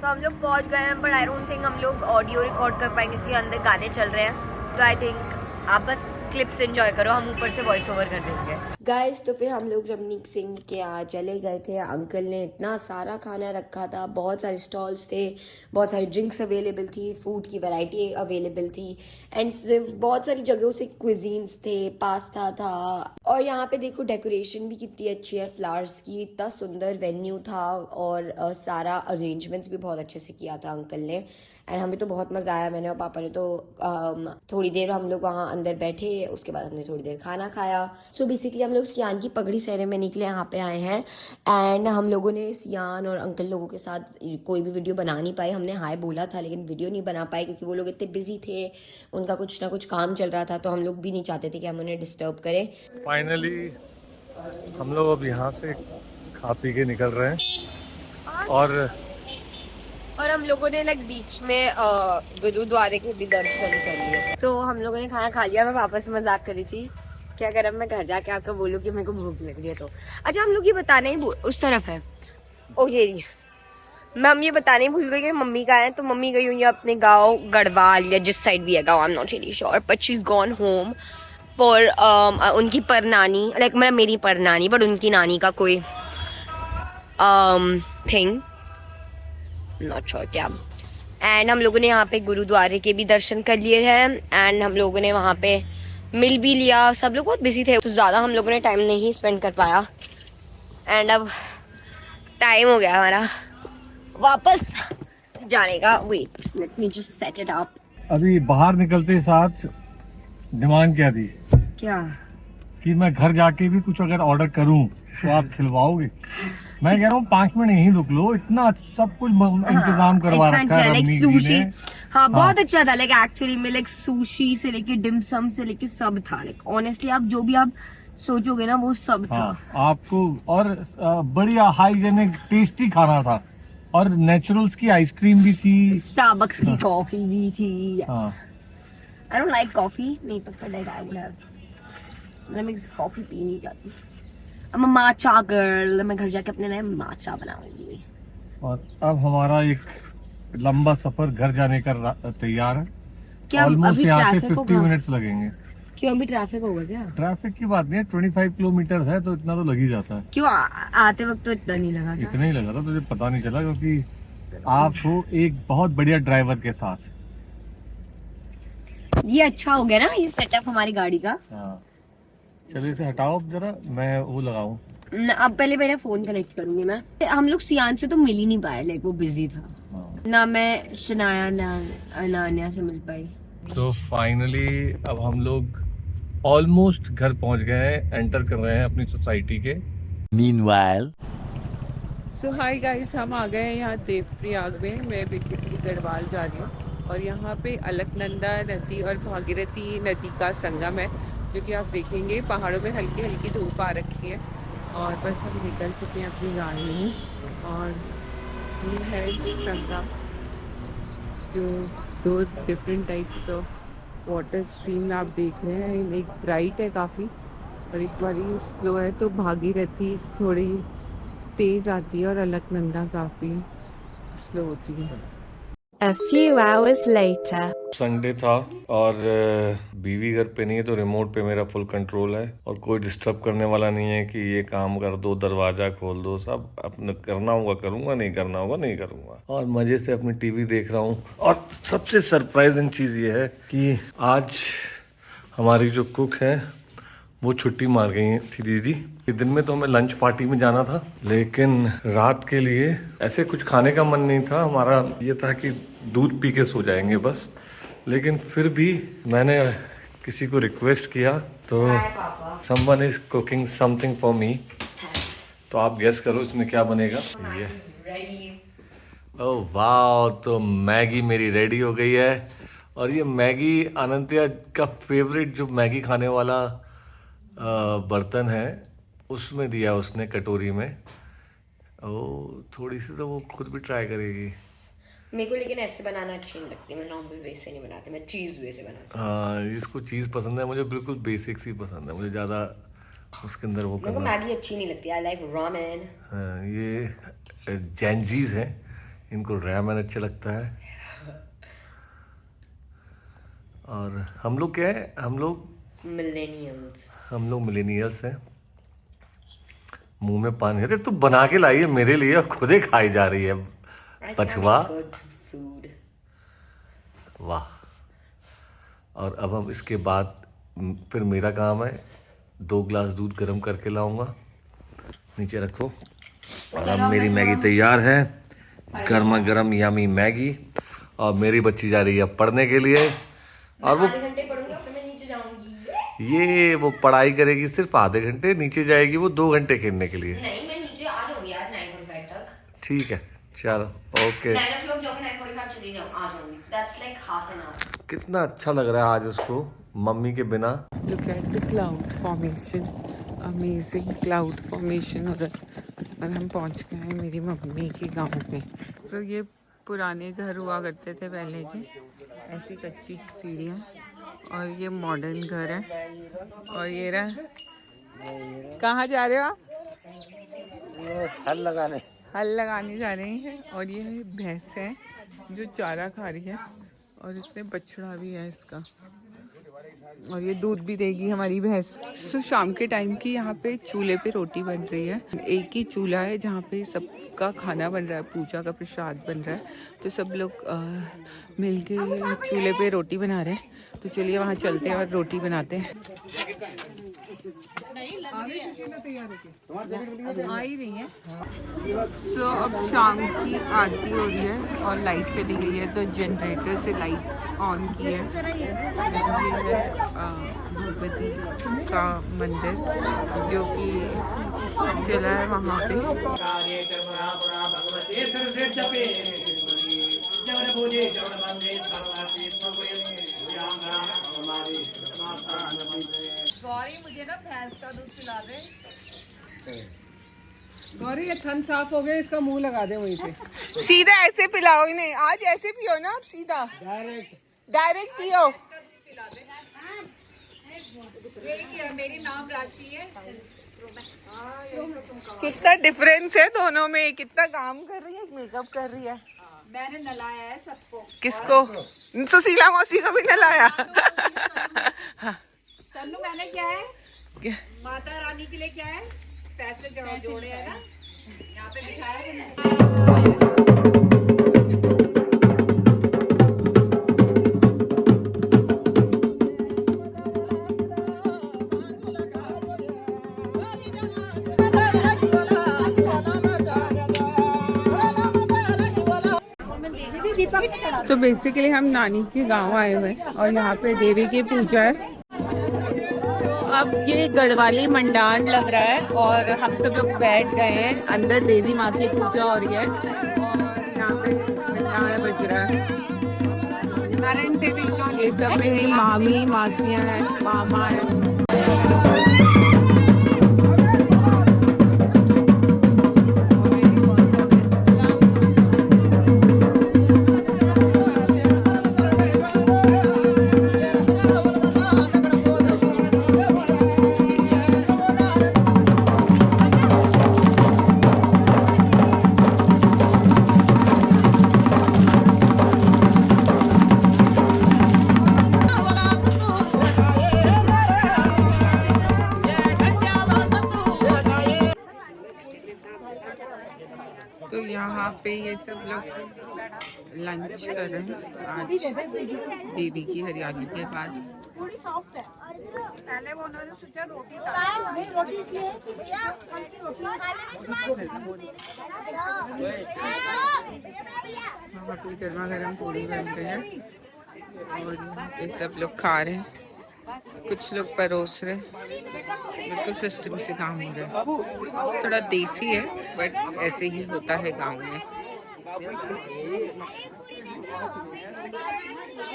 तो हम लोग पहुंच गए हैं, बट आई डोंट थिंक हम लोग ऑडियो रिकॉर्ड कर पाएंगे क्योंकि अंदर गाने चल रहे हैं। तो आई थिंक आप बस क्लिप्स एंजॉय करो, हम ऊपर से वॉइस ओवर कर देंगे। गाइस, तो फिर हम लोग रमनीक सिंह के यहाँ चले गए थे। अंकल ने इतना सारा खाना रखा था, बहुत सारे स्टॉल्स थे, बहुत सारी ड्रिंक्स अवेलेबल थी, फूड की वैरायटी अवेलेबल थी एंड सिर्फ बहुत सारी जगहों से क्विजीन्स थे, पास्ता था। और यहाँ पे देखो डेकोरेशन भी कितनी अच्छी है फ्लावर्स की, इतना सुंदर वेन्यू था और सारा अरेंजमेंट्स भी बहुत अच्छे से किया था अंकल ने। एंड हमें तो बहुत मज़ा आया, मैंने और पापा ने तो थोड़ी देर हम लोग वहाँ अंदर बैठे, उसके बाद हमने थोड़ी देर खाना खाया। सो बेसिकली हम लोग सियान की पगड़ी सेरेमनी के लिए यहाँ पे आए हैं एंड हम लोगों ने सियान और अंकल लोगों के साथ कोई भी वीडियो बना नहीं पाए। हमने हाय बोला था लेकिन वीडियो नहीं बना पाए क्योंकि वो लोग इतने बिजी थे, उनका कुछ ना कुछ काम चल रहा था, तो हम लोग भी नहीं चाहते थे कि हम उन्हें डिस्टर्ब करें। फाइनली हम लोग अब यहाँ से खा पी के निकल रहे हैं और हम लोगों ने लाइक बीच में गुरुद्वारे के भी दर्शन कर लिए। तो हम लोगों ने खाना खा लिया। मैं पापा से मजाक करी थी कि अगर अब मैं घर जाके आकर बोलूँ कि मेरे को भूख लग रही है तो। अच्छा, हम लोग ये बताना ही उस तरफ है, ओ ये रही। हम ये बताने भूल गए कि मम्मी का है, तो मम्मी गई हुई है अपने गाँव गढ़वाल या जिस साइड भी है गाँव, I am not really sure, but she is gone home for उनकी परनानी, लाइक मतलब मेरी परनानी बट उनकी नानी का कोई थिंग, नॉट श्योर क्या। एंड हम लोगों ने यहाँ पे गुरुद्वारे के भी दर्शन कर लिए हैं एंड हम लोगों ने वहाँ पे मिल भी लिया। सब लोग बहुत बिजी थे तो ज़्यादा हम लोगों ने टाइम नहीं स्पेंड कर पाया एंड अब टाइम हो गया हमारा वापस जाने का। Wait, let me just set it up. अभी बाहर निकलते साथ डिमांड क्या थी क्या कि मैं घर जाके भी कुछ अगर ऑर्डर करूं तो आप खिलवाओगे? मैं कह रहा हूँ 5 मिनट यहीं रुक लो, इतना सब कुछ इंतजाम करवा रखा है रमनीक जी ने। हाँ, बहुत अच्छा था। लाइक एक्चुअली में लाइक सुशी से लेके डिमसम से लेके सब था। लाइक ऑनेस्टली आप जो भी आप सोचोगे ना वो सब था। आपको और बढ़िया हाइजेनिक टेस्टी खाना था और नेचुरल्स की आइसक्रीम भी थी, स्टारबक्स की कॉफी भी थी। हाँ। आई डोंट लाइक कॉफी, नहीं तो फिर लाइक आई वुड हैव, मैं कॉफी पी नहीं जाती। I'm a matcha girl, मैं घर जाके अपने लिए matcha बनाऊंगी। और अब हमारा एक लंबा सफर घर जाने का तैयार है। क्या ऑलमोस्ट अभी यहाँ से ट्रैफिक 50 मिनट्स लगेंगे। क्यों अभी ट्रैफिक होगा क्या? ट्रैफिक की बात नहीं है, 25 किलोमीटर है तो इतना तो लग ही जाता है। क्यों आते वक्त तो इतना नहीं लगा था? इतना ही लगा था, तुझे पता नहीं चला क्योंकि आप हो एक बहुत बढ़िया ड्राइवर के साथ। ये अच्छा हो गया ना ये सेटअप हमारी गाड़ी का। हाँ, चलिए इसे हटाओ जरा, मैं वो लगाऊं। अब पहले मेरा फोन कनेक्ट करूंगी मैं। हम लोग सियान से तो मिल ही नहीं पाए, लाइक वो बिजी था। ना मैं शनाया ना अनान्या से मिल पाई। तो फाइनली अब हम लोग ऑलमोस्ट घर पहुंच गए हैं, एंटर कर रहे हैं अपनी सोसाइटी के। Meanwhile, सो हाय गाइस, हम आ गए हैं यहाँ देवप्रयाग में। मैं बेसिकली गढ़वाल जा रही हूँ और यहाँ पे अलकनंदा नदी और भागीरथी नदी का संगम है, जो कि आप देखेंगे पहाड़ों में हल्की हल्की धूप आ रखी है और बस हम निकल चुके हैं अपनी गाड़ी में। और ये है संगम, जो 2 different types of water stream आप देख रहे हैं। एक ब्राइट है काफ़ी और एक बारी स्लो है, तो भागीरथी थोड़ी तेज आती है और अलकनंदा काफी स्लो होती है। A few hours later. Sunday था और बीवी घर पे नहीं है तो रिमोट पे मेरा फुल कंट्रोल है और कोई डिस्टर्ब करने वाला नहीं है कि ये काम कर दो, दरवाजा खोल दो। सब अपने करना होगा करूंगा, नहीं करना होगा नहीं करूंगा, और मजे से अपनी टीवी देख रहा हूँ। और सबसे सरप्राइजिंग चीज ये है कि आज हमारी जो कुक है वो छुट्टी मार गई थी दीदी। दिन में तो हमें लंच पार्टी में जाना था, लेकिन रात के लिए ऐसे कुछ खाने का मन नहीं था। हमारा ये था कि दूध पी के सो जाएंगे बस, लेकिन फिर भी मैंने किसी को रिक्वेस्ट किया तो someone is cooking something for me. तो आप गेस करो इसमें क्या बनेगा। ओह वाह, तो मैगी मेरी रेडी हो गई है। और ये मैगी अनंत्या का फेवरेट जो मैगी खाने वाला बर्तन है उसमें दिया उसने, कटोरी में। ओ थोड़ी सी तो वो खुद भी ट्राई करेगी। मेरे को लेकिन ऐसे बनाना अच्छी नहीं लगती, मैं नॉर्मल वे से नहीं बनाती, मैं चीज़ वे से बनाती हूँ। हाँ, इसको चीज़ पसंद है, मुझे बिल्कुल बेसिक सी पसंद है, मुझे ज़्यादा उसके अंदर वो मेरे को मैगी अच्छी नहीं लगती। I like ramen. हाँ, ये जैनजीज है, इनको रेमन अच्छा लगता है। और हम लोग क्या है, हम लोग मिलेनियल्स हैं। मुंह में पानी। अरे तू बना के लाई है मेरे लिए और खुद ही खाई जा रही है बचवा। वाह। और अब हम इसके बाद फिर मेरा काम है 2 गिलास दूध गर्म करके लाऊंगा। नीचे रखो। और अब मेरी मैगी तैयार है, गर्मा गर्म यमी मैगी। और मेरी बच्ची जा रही है पढ़ने के लिए। और वो आधे घंटे पढ़ूंगी और फिर मैं नीचे जाऊंगी। ये वो पढ़ाई करेगी सिर्फ आधे घंटे, नीचे जाएगी वो 2 घंटे खेलने के लिए। नहीं, मैं नीचे आ जाऊंगी यार 9:45 तक। ठीक है चलो ओके। 9 o'clock जाकर 9:45 चली जाऊँ, आ जाऊंगी। That's like half an hour. कितना अच्छा लग रहा है आज उसको मम्मी के बिना। Look at the cloud formation, amazing cloud formation हो रहा है। और हम पहुंच गए हैं मेरी मम्मी के गांव में। तो ये पुराने घर हुआ करते थे पहले के, ऐसी कच्ची सीढ़ियाँ। और ये मॉडर्न घर है। और ये रहा। कहाँ जा रहे हो आप? हल लगाने जा रहे हैं। और ये भैंस है जो चारा खा रही है। और इसमें बछड़ा भी है इसका। और ये दूध भी देगी हमारी भैंस। तो शाम के टाइम की यहाँ पे चूल्हे पे रोटी बन रही है। एक ही चूल्हा है जहाँ पे सबका खाना बन रहा है, पूजा का प्रसाद बन रहा है। तो सब लोग मिलके चूल्हे पे रोटी बना रहे हैं। तो चलिए वहाँ चलते हैं और रोटी बनाते हैं। आ ही रही है। तो अब शाम की आरती हो रही है और लाइट चली गई है, तो जनरेटर से लाइट ऑन की है। ये है भगवती का मंदिर जो कि चला है वहाँ पे। गौरी मुझे ना भैंस का दूध पिला दे। गौरी ये थन साफ हो गया, इसका मुंह लगा दे वहीं पे। सीधा ऐसे पिलाओ इन्हें, आज ऐसे पियो ना आप, सीधा डायरेक्ट पियो। मेरी नाम राशि है। कितना डिफरेंस है दोनों में, कितना काम कर रही है, मेकअप कर रही है। मैंने नलाया है सबको। किसको? सुशीला मौसी को भी नलाया। तन्नू मैंने क्या है, माता रानी के लिए क्या है, पैसे जोड़े है ना, यहाँ पे बिठाया है। तो बेसिकली हम नानी के गांव आए हुए हैं और यहाँ पे देवी की पूजा है। अब ये गढ़वाली मंडान लग रहा है और हम सब लोग बैठ गए हैं अंदर। देवी माँ की पूजा हो रही है और यहाँ पे मंडान बज रहा है। ये सब मेरी मामी मासियाँ हैं, मामा है। तो यहाँ पे ये सब लोग लंच कर रहे हैं आज देवी की हरियाली के बाद। पहले वो उन्होंने सोचा रोटी वहाँ पे गर्मा गर्म पूड़ी बन रही है और ये सब लोग खा रहे हैं, कुछ लोग परोस रहे हैं। बिल्कुल सिस्टम से काम हो रहा है। थोड़ा देसी है बट ऐसे ही होता है गांव में।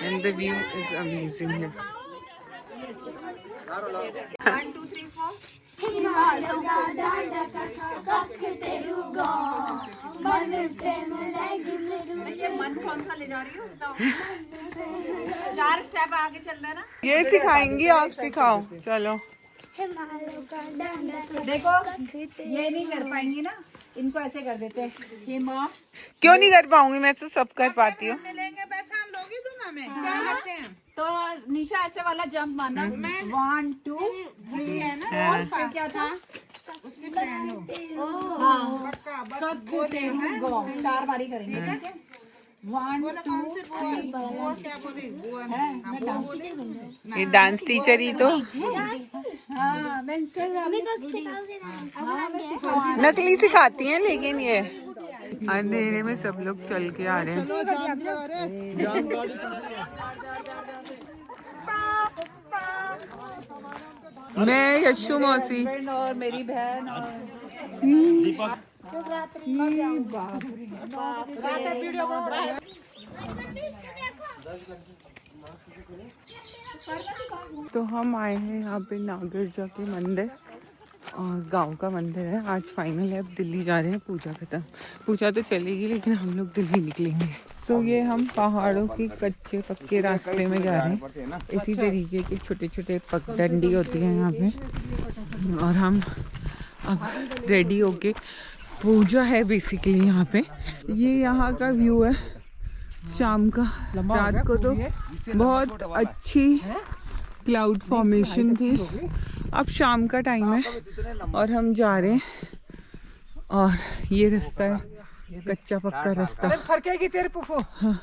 And the view is amazing है। 1 2 3 4 ये मन कौन सा ले जा रही हो बताओ। 4 स्टेप आगे चलना है ना। ये सिखाएंगी आप, सिखाओ चलो। देखो ये नहीं कर पाएंगी ना, इनको ऐसे कर देते हैं। हिमा क्यों नहीं कर पाऊंगी, मैं तो सब कर पाती हूँ। तो निशा ऐसे वाला जंप मारना, 1 2 3 फिर क्या था, गो 4 बारी करेंगे, ठीक है। 1 2 3 ये डांस टीचर ही तो नकली सिखाती हैं, लेकिन ये अंधेरे में सब लोग चल के आ रहे हैं। मैं यशु मौसी और मेरी बहन और तो हम आए हैं यहाँ पे नागरजा के मंदिर, और गांव का मंदिर है। आज फाइनल है, अब दिल्ली जा रहे हैं। पूजा खत्म, पूजा तो चलेगी लेकिन हम लोग दिल्ली निकलेंगे। तो ये हम पहाड़ों के कच्चे पक्के रास्ते में जा रहे हैं। इसी तरीके के छोटे छोटे पगडंडी होती है यहाँ पे, और हम अब रेडी होके, पूजा है बेसिकली यहाँ पे। ये यहाँ का व्यू है शाम का। रात को तो बहुत अच्छी क्लाउड फॉर्मेशन थी, अब शाम का टाइम है और हम जा रहे हैं। और ये रास्ता है कच्चा पक्का रास्ता। हाँ,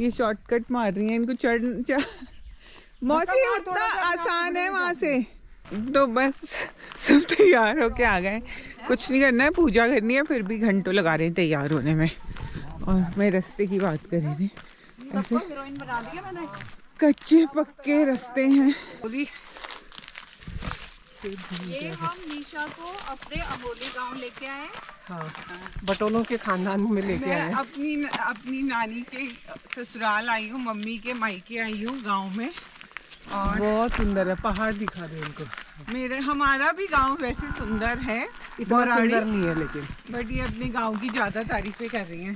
ये शॉर्टकट मार रही है, इनको चढ़ मौसी उतना आसान है वहाँ से। तो बस सब तैयार होके आ गए, कुछ नहीं करना है, पूजा करनी है, फिर भी घंटों लगा रहे हैं तैयार होने में। और मैं रास्ते की बात कर रही थी, ऐसे कच्चे पक्के रास्ते हैं। ये हम निशा को अपने अमोली गांव लेके आए। हाँ, बटोलों के खानदान में लेके आए। मैं अपनी नानी के ससुराल आई हूँ, मम्मी के मायके आई हूँ गांव में। और बहुत सुंदर है, पहाड़ दिखा दे उनको। हमारा भी गांव वैसे सुंदर है, इतना सुंदर नहीं है लेकिन, बट ये अपने गांव की ज्यादा तारीफें कर रही हैं।